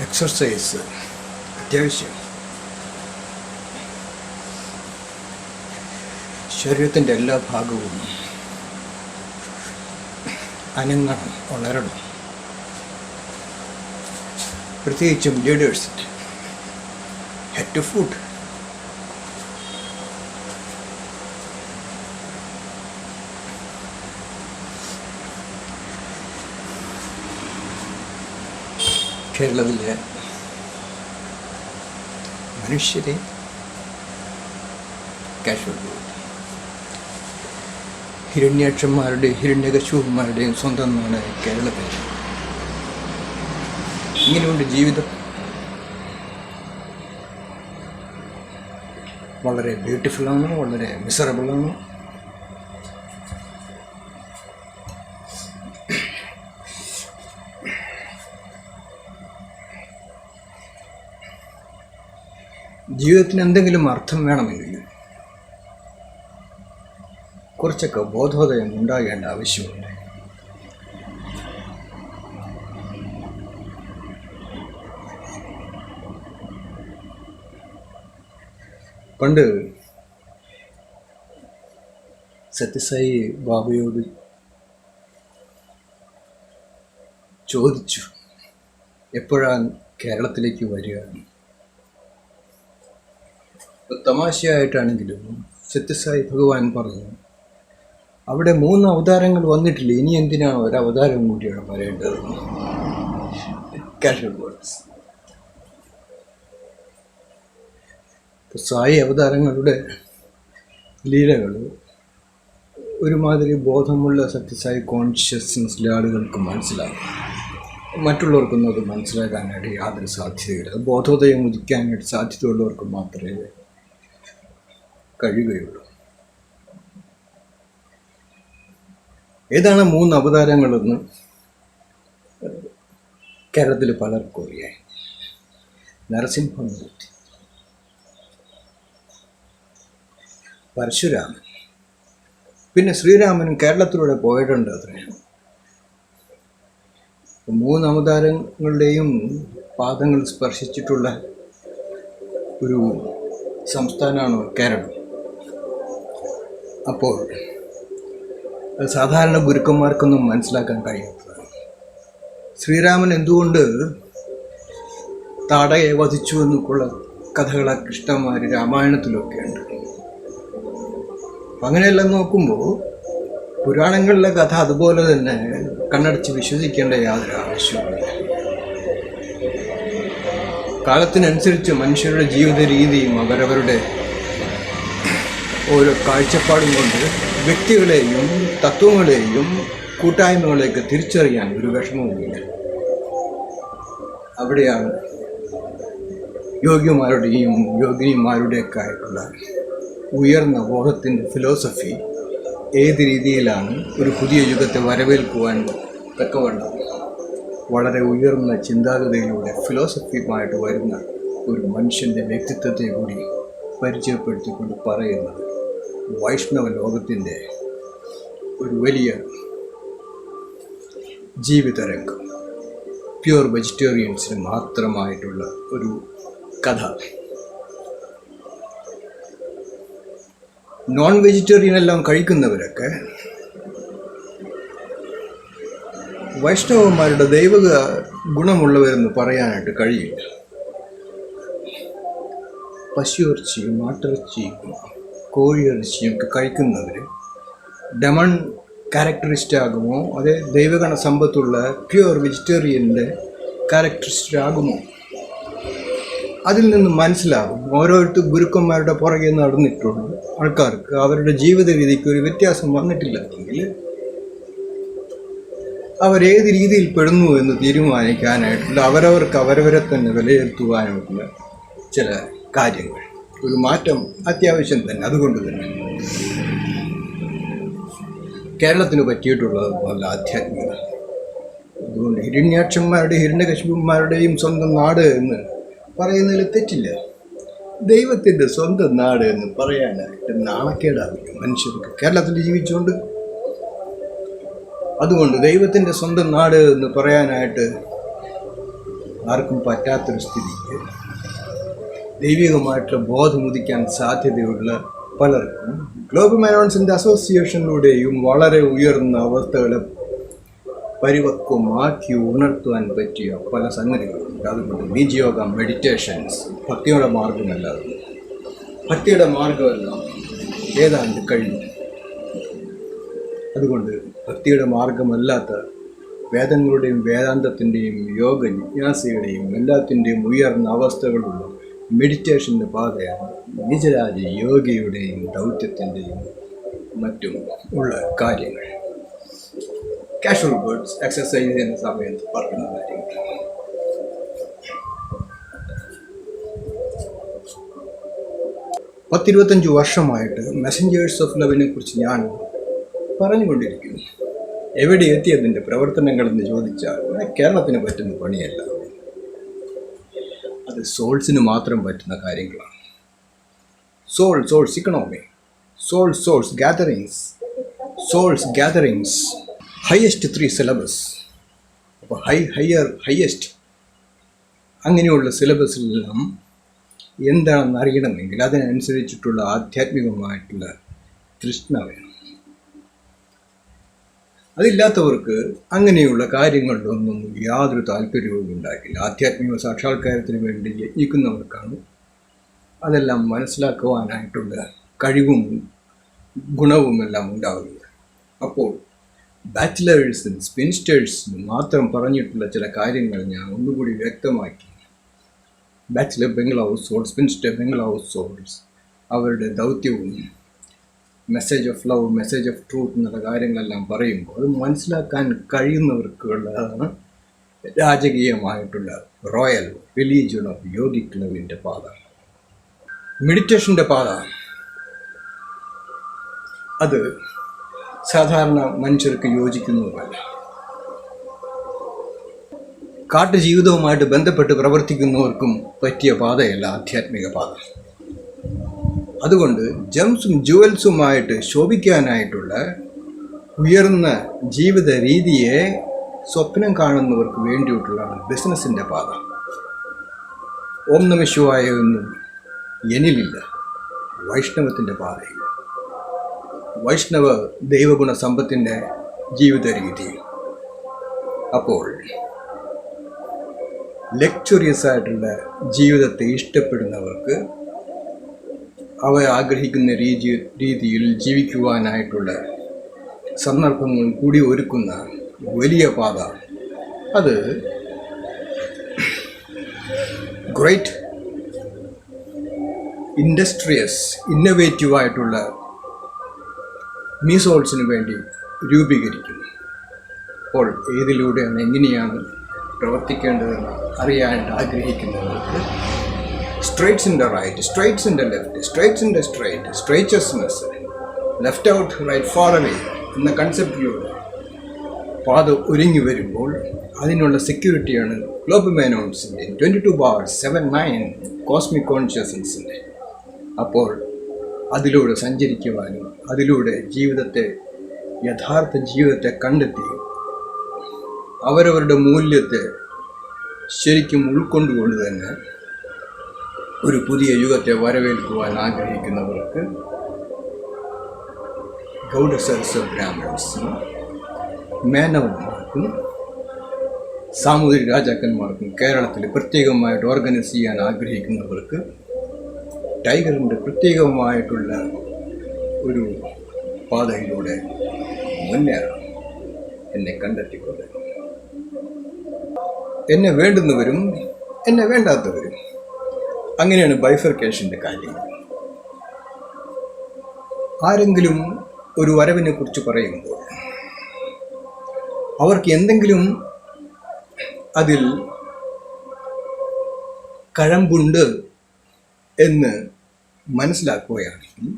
Exercise അത്യാവശ്യം. ശരീരത്തിൻ്റെ എല്ലാ ഭാഗവും അനങ്ങണം, ഉണരണം. പ്രത്യേകിച്ചും ലീഡേഴ്സ്, ഹെഡ് ടു ഫുഡ്. കേരളത്തിലെ മനുഷ്യരെ ഹിരണ്യാക്ഷന്മാരുടെയും ഹിരണ്യകശുപന്മാരുടെയും സ്വന്തം നാട് കേരളത്തിൽ. ഇങ്ങനെയുണ്ട് ജീവിതം. വളരെ ബ്യൂട്ടിഫുള്ളാണ്, വളരെ മിസറബിളാണ്. ജീവിതത്തിന് എന്തെങ്കിലും അർത്ഥം വേണമെങ്കിൽ കുറച്ചൊക്കെ ബോധോദയം ഉണ്ടാകേണ്ട ആവശ്യമുണ്ട്. പണ്ട് സത്യസായി ബാബയോട് ചോദിച്ചു, എപ്പോഴാണ് കേരളത്തിലേക്ക് വരിക? തമാശയായിട്ടാണെങ്കിലും സത്യസായി ഭഗവാൻ പറഞ്ഞു, അവിടെ 3 അവതാരങ്ങൾ വന്നിട്ടില്ല, ഇനി എന്തിനാണ് ഒരവതാരം കൂടിയാണ് വരേണ്ടത്? Casual words. സായി അവതാരങ്ങളുടെ ലീലകൾ ഒരുമാതിരി ബോധമുള്ള സത്യസായി കോൺഷ്യസ്നസ്സിലെ ആളുകൾക്ക് മനസ്സിലാകും. മറ്റുള്ളവർക്കൊന്നും അത് മനസ്സിലാക്കാനായിട്ട് യാതൊരു സാധ്യതയില്ല. ബോധോദയം ഉദിക്കാനായിട്ട് സാധ്യതയുള്ളവർക്ക് മാത്രമേ കഴിയുകയുള്ളൂ. ഏതാണ് 3 അവതാരങ്ങളെന്ന് കേരളത്തിൽ പലർക്കും അറിയാം. നരസിംഹമൂർത്തി, പരശുരാമൻ, പിന്നെ ശ്രീരാമനും കേരളത്തിലൂടെ പോയിട്ടുണ്ട്. അത്രയാണ്. 3 അവതാരങ്ങളുടെയും പാദങ്ങൾ സ്പർശിച്ചിട്ടുള്ള ഒരു സംസ്ഥാനമാണ് കേരളം. അപ്പോൾ സാധാരണ ഗുരുക്കന്മാർക്കൊന്നും മനസ്സിലാക്കാൻ കഴിയാത്തതാണ്. ശ്രീരാമൻ എന്തുകൊണ്ട് താടകയെ വധിച്ചു എന്നൊക്കെയുള്ള കഥകൾ കൃഷ്ണന്മാർ രാമായണത്തിലൊക്കെ ഉണ്ട്. അങ്ങനെയെല്ലാം നോക്കുമ്പോൾ പുരാണങ്ങളിലെ കഥ അതുപോലെ തന്നെ കണ്ണടച്ച് വിശ്വസിക്കേണ്ട യാതൊരു ആവശ്യമില്ല. കാലത്തിനനുസരിച്ച് മനുഷ്യരുടെ ജീവിത രീതിയും അവരവരുടെ ഓരോ കാഴ്ചപ്പാടും കൊണ്ട് വ്യക്തികളെയും തത്വങ്ങളെയും കൂട്ടായ്മകളെയൊക്കെ തിരിച്ചറിയാൻ ഒരു വിഷമവുമില്ല. അവിടെയാണ് യോഗിമാരുടെയും യോഗിനിമാരുടെയൊക്കെ ആയിട്ടുള്ള ഉയർന്ന ബോധത്തിൻ്റെ ഫിലോസഫി ഏത് രീതിയിലാണ് ഒരു പുതിയ യുഗത്തെ വരവേൽക്കുവാൻ തക്കവണ്ണം വളരെ ഉയർന്ന ചിന്താഗതിയിലൂടെ ഫിലോസഫിയുമായിട്ട് വരുന്ന ഒരു മനുഷ്യൻ്റെ വ്യക്തിത്വത്തെ കൂടി പരിചയപ്പെടുത്തിക്കൊണ്ട് പറയുന്നത് വൈഷ്ണവ ലോകത്തിൻ്റെ ഒരു വലിയ ജീവിതരംഗം, പ്യുവർ വെജിറ്റേറിയൻസിന് മാത്രമായിട്ടുള്ള ഒരു കഥ. നോൺ വെജിറ്റേറിയൻ എല്ലാം കഴിക്കുന്നവരൊക്കെ വൈഷ്ണവന്മാരുടെ ദൈവക ഗുണമുള്ളവരെന്ന് പറയാനായിട്ട് കഴിയില്ല. പശുയിറച്ചിയും ആട്ടിറച്ചിയും കോഴിയിറച്ചിയും ഒക്കെ കഴിക്കുന്നവർ ഡെമൺ ക്യാരക്ടറിസ്റ്റ് ആകുമോ, അതേ ദൈവഗണ സമ്പത്തുള്ള പ്യുവർ വെജിറ്റേറിയൻ്റെ ക്യാരക്ടറിസ്റ്റ് ആകുമോ? അതിൽ നിന്ന് മനസ്സിലാകും. ഓരോരുത്തർ ഗുരുക്കന്മാരുടെ പുറകെ നടന്നിട്ടുള്ള ആൾക്കാർക്ക് അവരുടെ ജീവിത രീതിക്ക് ഒരു വ്യത്യാസം വന്നിട്ടില്ലെങ്കിൽ അവരേത് രീതിയിൽ പെടുന്നു എന്ന് തീരുമാനിക്കാനായിട്ടുള്ള അവരവർക്ക് അവരവരെ തന്നെ വിലയിരുത്തുവാനുള്ള ചില കാര്യങ്ങൾ, ഒരു മാറ്റം അത്യാവശ്യം തന്നെ. അതുകൊണ്ട് തന്നെ കേരളത്തിന് പറ്റിയിട്ടുള്ളത് പോലെ ആധ്യാത്മികത. അതുകൊണ്ട് ഹിരണ്യാക്ഷന്മാരുടെയും ഹിരണ്യകശിപന്മാരുടെയും സ്വന്തം നാട് എന്ന് പറയുന്നതിൽ തെറ്റില്ല. ദൈവത്തിൻ്റെ സ്വന്തം നാട് എന്ന് പറയാനായിട്ട് നാണക്കേടാവില്ല മനുഷ്യർക്ക് കേരളത്തിൽ ജീവിച്ചുകൊണ്ട്. അതുകൊണ്ട് ദൈവത്തിൻ്റെ സ്വന്തം നാട് എന്ന് പറയാനായിട്ട് ആർക്കും പറ്റാത്തൊരു സ്ഥിതിക്ക് ദൈവികമായിട്ടുള്ള ബോധമുദിക്കാൻ സാധ്യതയുള്ള പലർക്കും ഗ്ലോബൽ മൈനോൺസിൻ്റെ അസോസിയേഷനിലൂടെയും വളരെ ഉയർന്ന അവസ്ഥകളെ പരിപക്വമാക്കി ഉണർത്തുവാൻ പറ്റിയ പല സംഗതികളുണ്ട്. അതുകൊണ്ട് നിജയോഗ, മെഡിറ്റേഷൻസ്, ഭക്തിയുടെ മാർഗമല്ലാതെ ഭക്തിയുടെ മാർഗമെല്ലാം ഏതാണ്ട് കഴിഞ്ഞു. അതുകൊണ്ട് ഭക്തിയുടെ മാർഗമല്ലാത്ത വേദങ്ങളുടെയും വേദാന്തത്തിൻ്റെയും യോഗ ജിജ്ഞാസയുടെയും എല്ലാത്തിൻ്റെയും ഉയർന്ന അവസ്ഥകളുള്ള മെഡിറ്റേഷൻ്റെ പാതയാണ് നിജരാജ യോഗയുടെയും ദൗത്യത്തിൻ്റെയും മറ്റും ഉള്ള കാര്യങ്ങൾ. കാഷ്വൽ വേർഡ്സ് എക്സസൈസ് ചെയ്യുന്ന സമയത്ത് പറയുന്ന കാര്യങ്ങൾ. 10-25 വർഷമായിട്ട് മെസ്സഞ്ചേഴ്സ് ഓഫ് ലവിനെ കുറിച്ച് ഞാൻ പറഞ്ഞുകൊണ്ടിരിക്കുന്നു. എവിടെ എത്തിയതിൻ്റെ പ്രവർത്തനങ്ങളെന്ന് ചോദിച്ചാൽ കേരളത്തിന് പറ്റുന്ന പണിയല്ല. അത് സോൾസിന് മാത്രം പറ്റുന്ന കാര്യങ്ങളാണ്. Souls economy, souls gatherings, highest 3 syllabus. അപ്പോൾ ഹയസ്റ്റ് അങ്ങനെയുള്ള സിലബസിലെല്ലാം എന്താണെന്ന് അറിയണമെങ്കിൽ അതിനനുസരിച്ചിട്ടുള്ള ആധ്യാത്മികമായിട്ടുള്ള തൃഷ്ണ വേണം. അതില്ലാത്തവർക്ക് അങ്ങനെയുള്ള കാര്യങ്ങളിലൊന്നും യാതൊരു താല്പര്യവും ഉണ്ടാക്കില്ല. ആധ്യാത്മിക സാക്ഷാത്കാരത്തിന് വേണ്ടി യത്നിക്കുന്നവർക്കാണ് അതെല്ലാം മനസ്സിലാക്കുവാനായിട്ടുള്ള കഴിവും ഗുണവുമെല്ലാം ഉണ്ടാകുന്നത്. അപ്പോൾ ബാച്ചിലേഴ്സിനും സ്പിൻസ്റ്റേഴ്സിനും മാത്രം പറഞ്ഞിട്ടുള്ള ചില കാര്യങ്ങൾ ഞാൻ ഒന്നുകൂടി വ്യക്തമാക്കി. Bachelor bungalow souls, spinster bungalow souls, അവരുടെ ദൗത്യവും message of love, message of truth എന്നുള്ള കാര്യങ്ങളെല്ലാം പറയുമ്പോൾ അത് മനസ്സിലാക്കാൻ കഴിയുന്നവർക്കുള്ളതാണ് രാജകീയമായിട്ടുള്ള റോയൽ റിലീജിയൻ ഓഫ് യോഗിക് ലവിൻ്റെ പാത. മെഡിറ്റേഷൻ്റെ പാത അത് സാധാരണ മനുഷ്യർക്ക് യോജിക്കുന്നതുമല്ല. കാട്ടുജീവിതവുമായിട്ട് ബന്ധപ്പെട്ട് പ്രവർത്തിക്കുന്നവർക്കും പറ്റിയ പാതയല്ല ആധ്യാത്മിക പാത. അതുകൊണ്ട് ജംസും ജുവൽസുമായിട്ട് ശോഭിക്കാനായിട്ടുള്ള ഉയർന്ന ജീവിത രീതിയെ സ്വപ്നം കാണുന്നവർക്ക് വേണ്ടിയിട്ടുള്ളതാണ് ബിസിനസ്സിൻ്റെ പാത. ഓം നമ ശിവായ ഒന്നും എന്നിലില്ല, വൈഷ്ണവത്തിൻ്റെ പാതയിൽ. വൈഷ്ണവ ദൈവഗുണ സമ്പത്തിൻ്റെ ജീവിത രീതി. അപ്പോൾ ലക്ഷ്വറിയസ് ആയിട്ടുള്ള ജീവിതത്തെ ഇഷ്ടപ്പെടുന്നവർക്ക് അവർ ആഗ്രഹിക്കുന്ന രീതിയിൽ ജീവിക്കുവാനായിട്ടുള്ള സന്ദർഭങ്ങൾ കൂടി ഒരുക്കുന്ന വലിയ പാത. അത് ഗ്രേറ്റ് ഇൻഡസ്ട്രിയസ് ഇന്നൊവേറ്റീവായിട്ടുള്ള മീസോൾസിന് വേണ്ടി രൂപീകരിക്കുന്നു. അപ്പോൾ ഏതിലൂടെയാണ് എങ്ങനെയാണ് പ്രവർത്തിക്കേണ്ടതെന്ന് അറിയാൻ ആഗ്രഹിക്കുന്നവർക്ക് straights in the right, straights in the left, straights in the straight, straightness, left out right far away എന്ന കൺസെപ്റ്റിലൂടെ പാത ഒരുങ്ങി വരുമ്പോൾ അതിനുള്ള സെക്യൂരിറ്റിയാണ് ഗ്ലോബൽ മൈനോൺസിൻ്റെ 22/7/9 കോസ്മിക് കോൺഷ്യസ്നസിൻ്റെ. അപ്പോൾ അതിലൂടെ സഞ്ചരിക്കുവാനും അതിലൂടെ യഥാർത്ഥ ജീവിതത്തെ കണ്ടെത്തി അവരവരുടെ മൂല്യത്തെ ശരിക്കും ഉൾക്കൊണ്ടുകൊണ്ട് തന്നെ ഒരു പുതിയ യുഗത്തെ വരവേൽക്കുവാൻ ആഗ്രഹിക്കുന്നവർക്ക് ഗൗഡസർസ് ബ്രാഹ്മൺസിനും മേനവന്മാർക്കും സാമൂതിരി രാജാക്കന്മാർക്കും കേരളത്തിൽ പ്രത്യേകമായിട്ട് ഓർഗനൈസ് ചെയ്യാൻ ആഗ്രഹിക്കുന്നവർക്ക് ടൈഗറിൻ്റെ പ്രത്യേകമായിട്ടുള്ള ഒരു പാതയിലൂടെ മുന്നേറാം. എന്നെ കണ്ടെത്തിക്കൊണ്ട് എന്നെ വേണ്ടുന്നവരും എന്നെ വേണ്ടാത്തവരും, അങ്ങനെയാണ് ബൈഫർക്കേഷൻ്റെ കാര്യങ്ങൾ. ആരെങ്കിലും ഒരു വരവിനെ കുറിച്ച് പറയുമ്പോൾ അവർക്ക് എന്തെങ്കിലും അതിൽ കഴമ്പുണ്ട് എന്ന് മനസ്സിലാക്കുകയാണെങ്കിൽ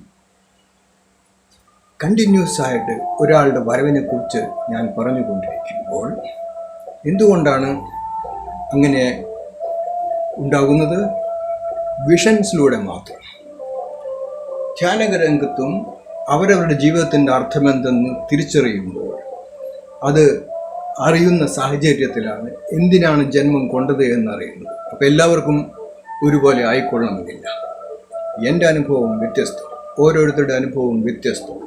കണ്ടിന്യൂസ് ആയിട്ട് ഒരാളുടെ വരവിനെ കുറിച്ച് ഞാൻ പറഞ്ഞുകൊണ്ടിരിക്കുമ്പോൾ എന്തുകൊണ്ടാണ് അങ്ങനെ ഉണ്ടാകുന്നത്? വിഷൻസിലൂടെ മാത്രം. ധ്യാനരംഗത്തും അവരവരുടെ ജീവിതത്തിൻ്റെ അർത്ഥമെന്തെന്ന് തിരിച്ചറിയുമ്പോൾ അത് അറിയുന്ന സാഹചര്യത്തിലാണ് എന്തിനാണ് ജന്മം കൊണ്ടത് എന്നറിയുന്നത്. അപ്പോൾ എല്ലാവർക്കും ഒരുപോലെ ആയിക്കൊള്ളണമെന്നില്ല. എൻ്റെ അനുഭവം വ്യത്യസ്തം, ഓരോരുത്തരുടെ അനുഭവവും വ്യത്യസ്തം.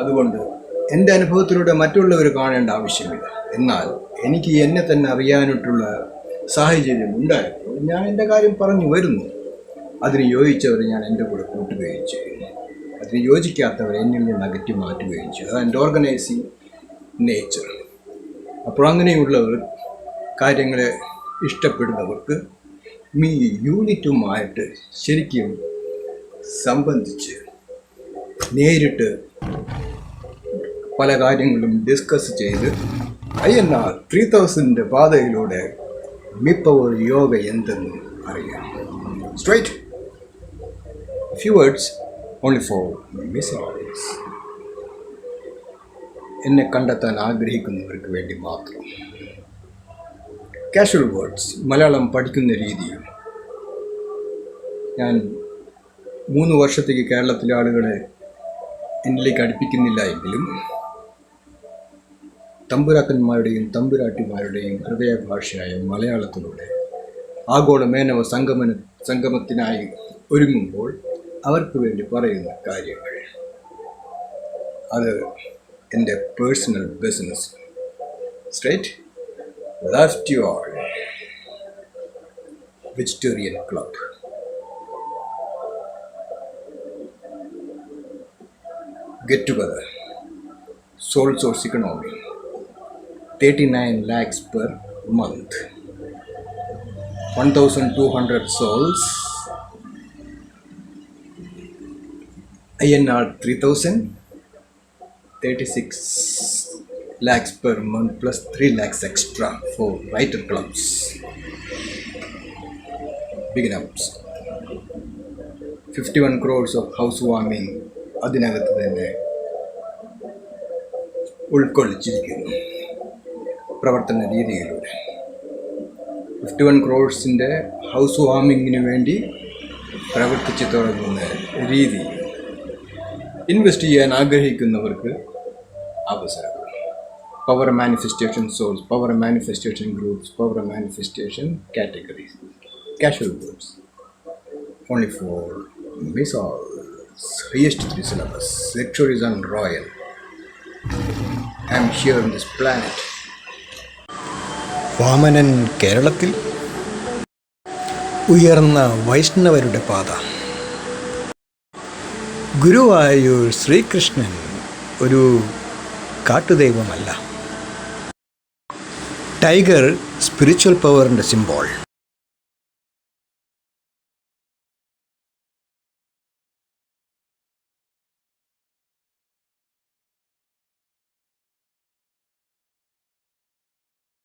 അതുകൊണ്ട് എൻ്റെ അനുഭവത്തിലൂടെ മറ്റുള്ളവർ കാണേണ്ട ആവശ്യമില്ല. എന്നാൽ എനിക്ക് എന്നെ തന്നെ അറിയാനായിട്ടുള്ള സാഹചര്യം ഉണ്ടായിരുന്നു. ഞാൻ എൻ്റെ കാര്യം പറഞ്ഞു വരുന്നു. അതിന് യോജിച്ചവർ ഞാൻ എൻ്റെ കൂടെ കൂട്ടുകയും ചെയ്യുന്നു, അതിന് യോജിക്കാത്തവർ എന്നിൽ നിന്ന് അകറ്റി മാറ്റുകയും ചെയ്യും. അത് എൻ്റെ ഓർഗനൈസിങ് നേച്ചർ. അപ്പോൾ അങ്ങനെയുള്ളവർ, കാര്യങ്ങളെ ഇഷ്ടപ്പെടുന്നവർക്ക് യൂണിറ്റുമായിട്ട് ശരിക്കും സംബന്ധിച്ച് നേരിട്ട് പല കാര്യങ്ങളും ഡിസ്കസ് ചെയ്ത് INR 3000 പാതയിലൂടെ മിപ്പവർ യോഗ എന്തെന്ന് അറിയാം. Straight. Few words only for missiles. എന്നെ കണ്ടെത്താൻ ആഗ്രഹിക്കുന്നവർക്ക് വേണ്ടി മാത്രം. Casual words. മലയാളം പഠിക്കുന്ന രീതിയും. ഞാൻ 3 വർഷത്തേക്ക് കേരളത്തിലെ ആളുകളെ എന്നിലേക്ക് അടുപ്പിക്കുന്നില്ല എങ്കിലും തമ്പുരാക്കന്മാരുടെയും തമ്പുരാട്ടിമാരുടെയും ഹൃദയഭാഷയായ മലയാളത്തിലൂടെ ആഗോള മേനവ സംഗമത്തിനായി ഒരുങ്ങുമ്പോൾ അവർക്ക് വേണ്ടി പറയുന്ന കാര്യങ്ങൾ, അത് എൻ്റെ personal business. Straight left you all vegetarian club. Get together. Sole source economy. 39 lakhs per month. 1,200 souls. INR 3,000. 36 lakhs per month plus 3 lakhs extra for writer clubs. Begin-ups. 51 crores of housewarming. അതിനകത്ത് തന്നെ ഉൾക്കൊള്ളിച്ചിരിക്കുന്നു പ്രവർത്തന രീതിയിലൂടെ. 51 crores house വാമിങ്ങിന് വേണ്ടി പ്രവർത്തിച്ച് തുടങ്ങുന്ന രീതി invest ചെയ്യാൻ ആഗ്രഹിക്കുന്നവർക്ക് അവസരം. Power manifestation souls, power manifestation groups, power manifestation categories. Casual words only for missiles. Highest 3 syllabus. Lecture on royal. I am here on this planet. Vamanan കേരളത്തിൽ. ഉയർന്ന വൈഷ്ണവരുടെ പാത. ഗുരുവായൂർ ശ്രീകൃഷ്ണൻ ഒരു കാട്ടുദൈവമല്ല. ടൈഗർ സ്പിരിച്വൽ പവറിൻ്റെ സിംബോൾ.